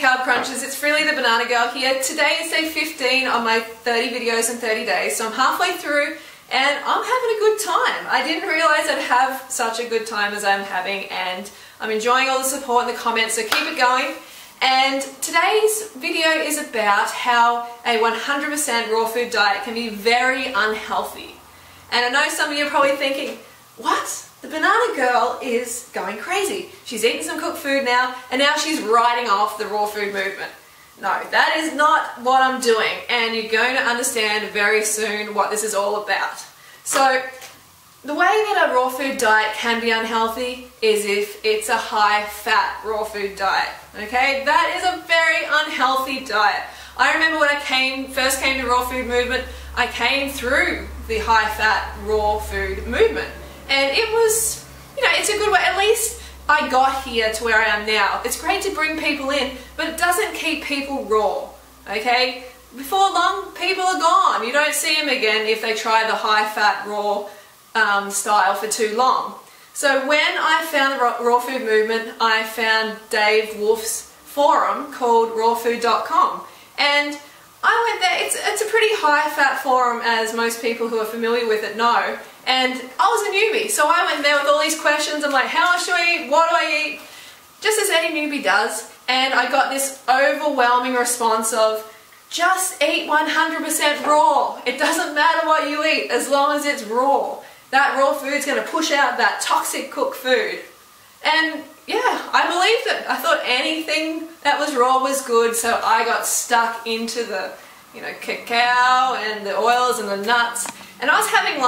Carb Crunchers, it's Freely the Banana Girl here. Today is day 15 on my 30 videos in 30 days, so I'm halfway through and I'm having a good time. I didn't realise I'd have such a good time as I'm having, and I'm enjoying all the support in the comments, so keep it going. And today's video is about how a 100% raw food diet can be very unhealthy. And I know some of you are probably thinking, what? The Banana Girl is going crazy. She's eating some cooked food now, and now she's writing off the raw food movement. No, that is not what I'm doing, and you're going to understand very soon what this is all about. So, the way that a raw food diet can be unhealthy is if it's a high-fat raw food diet, okay? That is a very unhealthy diet. I remember when I first came to raw food movement, I came through the high-fat raw food movement. And it was, you know, it's a good way. At least I got here to where I am now. It's great to bring people in, but it doesn't keep people raw, okay? Before long, people are gone. You don't see them again if they try the high-fat raw style for too long. So when I found the raw food movement, I found Dave Wolf's forum called rawfood.com. And I went there. It's a pretty high-fat forum, as most people who are familiar with it know. And I was a newbie, so I went there with all these questions. I'm like, how much do I eat? What do I eat? Just as any newbie does. And I got this overwhelming response of, just eat 100% raw. It doesn't matter what you eat, as long as it's raw. That raw food's going to push out that toxic cooked food. And yeah, I believed it. I thought anything that was raw was good, so I got stuck into the, cacao and the oils and the nuts. And I was having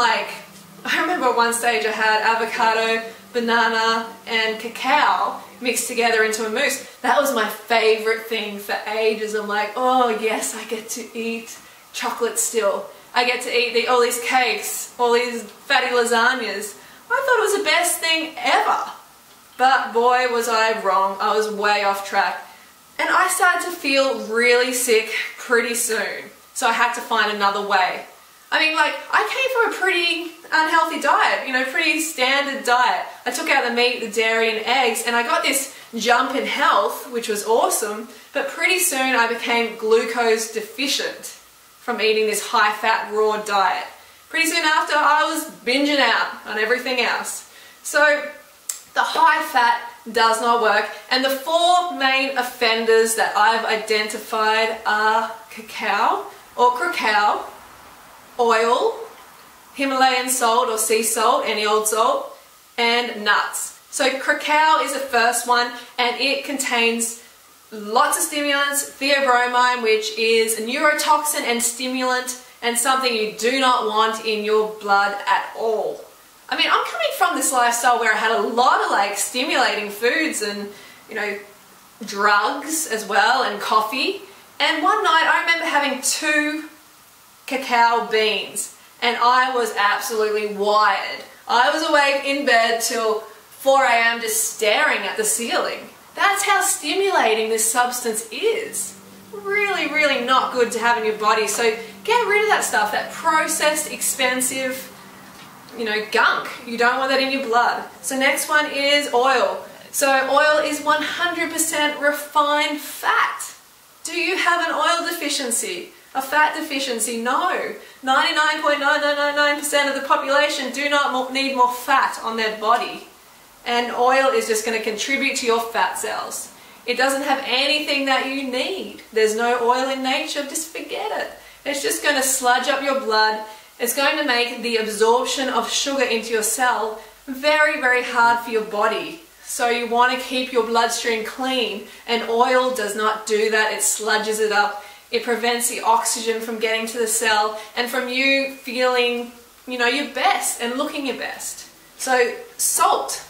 I remember at one stage I had avocado, banana and cacao mixed together into a mousse. That was my favourite thing for ages. I'm like, oh yes, I get to eat chocolate still. I get to eat all these cakes, all these fatty lasagnas. I thought it was the best thing ever. But boy was I wrong. I was way off track. And I started to feel really sick pretty soon. So I had to find another way. I mean, I came from a pretty unhealthy diet, pretty standard diet. I took out the meat, the dairy and eggs, and I got this jump in health, which was awesome, but pretty soon I became glucose deficient from eating this high-fat raw diet. Pretty soon after, I was binging out on everything else. So, the high-fat does not work, and the four main offenders that I've identified are cacao, oil, Himalayan salt or sea salt, any old salt, and nuts. So cacao is the first one, and it contains lots of stimulants, theobromine, which is a neurotoxin and stimulant, and something you do not want in your blood at all. I mean, I'm coming from this lifestyle where I had a lot of stimulating foods and, drugs as well, and coffee. And one night I remember having 2 cacao beans, and I was absolutely wired. I was awake in bed till 4 AM just staring at the ceiling. That's how stimulating this substance is. Really, really not good to have in your body. So get rid of that stuff, that processed, expensive, gunk. You don't want that in your blood. So next one is oil. So oil is 100% refined fat. Do you have an oil deficiency? A fat deficiency? No. 99.9999% of the population do not need more fat on their body. And oil is just going to contribute to your fat cells. It doesn't have anything that you need. There's no oil in nature, just forget it. It's just going to sludge up your blood. It's going to make the absorption of sugar into your cell very, very hard for your body. So you want to keep your bloodstream clean, and oil does not do that. It sludges it up. It prevents the oxygen from getting to the cell and from you feeling, your best and looking your best. So salt.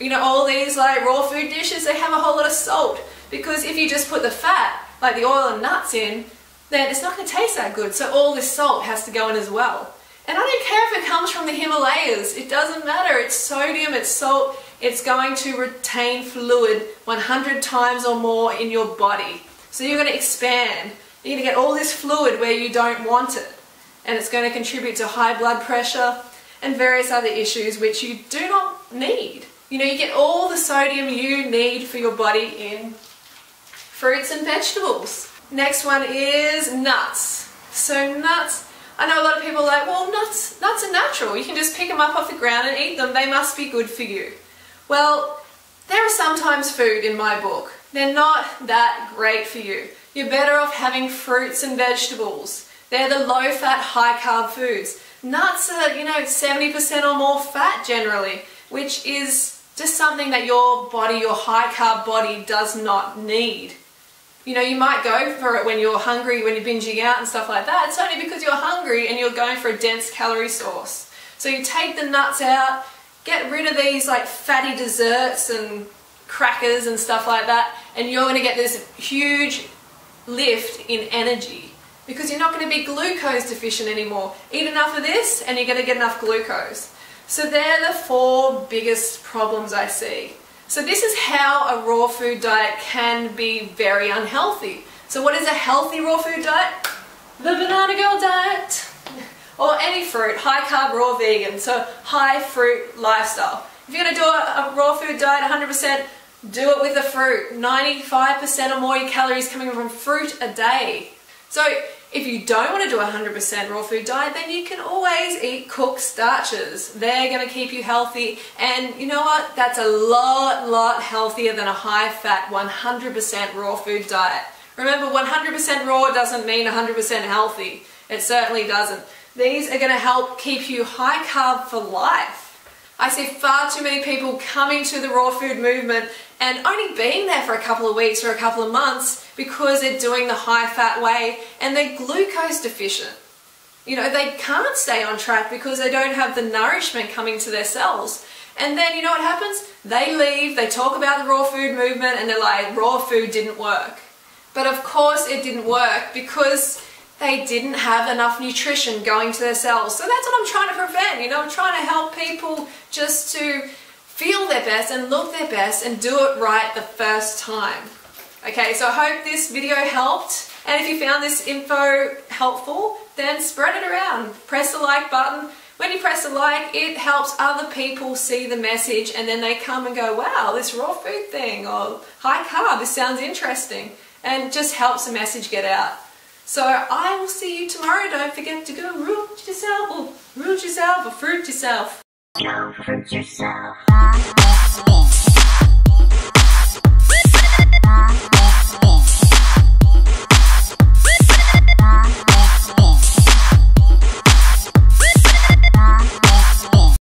All these raw food dishes, they have a whole lot of salt, because if you just put the fat, like the oil and nuts in, then it's not going to taste that good. So all this salt has to go in as well. And I don't care if it comes from the Himalayas. It doesn't matter. It's sodium, it's salt. It's going to retain fluid 100 times or more in your body. So you're going to expand. You're going to get all this fluid where you don't want it. And it's going to contribute to high blood pressure and various other issues which you do not need. You get all the sodium you need for your body in fruits and vegetables. Next one is nuts. So nuts, I know a lot of people are like, well, nuts are natural. You can just pick them up off the ground and eat them. They must be good for you. Well, there are sometimes food in my book. They're not that great for you. You're better off having fruits and vegetables. They're the low-fat, high-carb foods. Nuts are, 70% or more fat generally, which is just something that your body, your high-carb body, does not need. You might go for it when you're hungry, when you're binging out and stuff like that. It's only because you're hungry and you're going for a dense calorie source. So you take the nuts out, get rid of these like fatty desserts and crackers and stuff like that, and you're going to get this huge lift in energy because you're not going to be glucose deficient anymore. Eat enough of this and you're going to get enough glucose. So they're the 4 biggest problems I see. So this is how a raw food diet can be very unhealthy. So what is a healthy raw food diet? The Banana Girl diet. Or any fruit, high carb, raw vegan, so high fruit lifestyle. If you're going to do a raw food diet 100%, do it with a fruit. 95% or more of your calories coming from fruit a day. So if you don't want to do a 100% raw food diet, then you can always eat cooked starches. They're going to keep you healthy, and you know what? That's a lot healthier than a high-fat 100% raw food diet. Remember, 100% raw doesn't mean 100% healthy. It certainly doesn't. These are going to help keep you high carb for life. I see far too many people coming to the raw food movement and only being there for a couple of weeks or a couple of months because they're doing the high fat way and they're glucose deficient. They can't stay on track because they don't have the nourishment coming to their cells. And then you know what happens? They leave, they talk about the raw food movement and they're like, raw food didn't work. But of course it didn't work because they didn't have enough nutrition going to their cells. So that's what I'm trying to prevent. I'm trying to help people just to feel their best and look their best and do it right the first time. Okay, so I hope this video helped. And if you found this info helpful, then spread it around. Press the like button. When you press the like, it helps other people see the message and then they come and go, wow, this raw food thing, or high carb, this sounds interesting. And just helps the message get out. So I will see you tomorrow. Don't forget to go fruit yourself or fruit yourself. Go fruit yourself.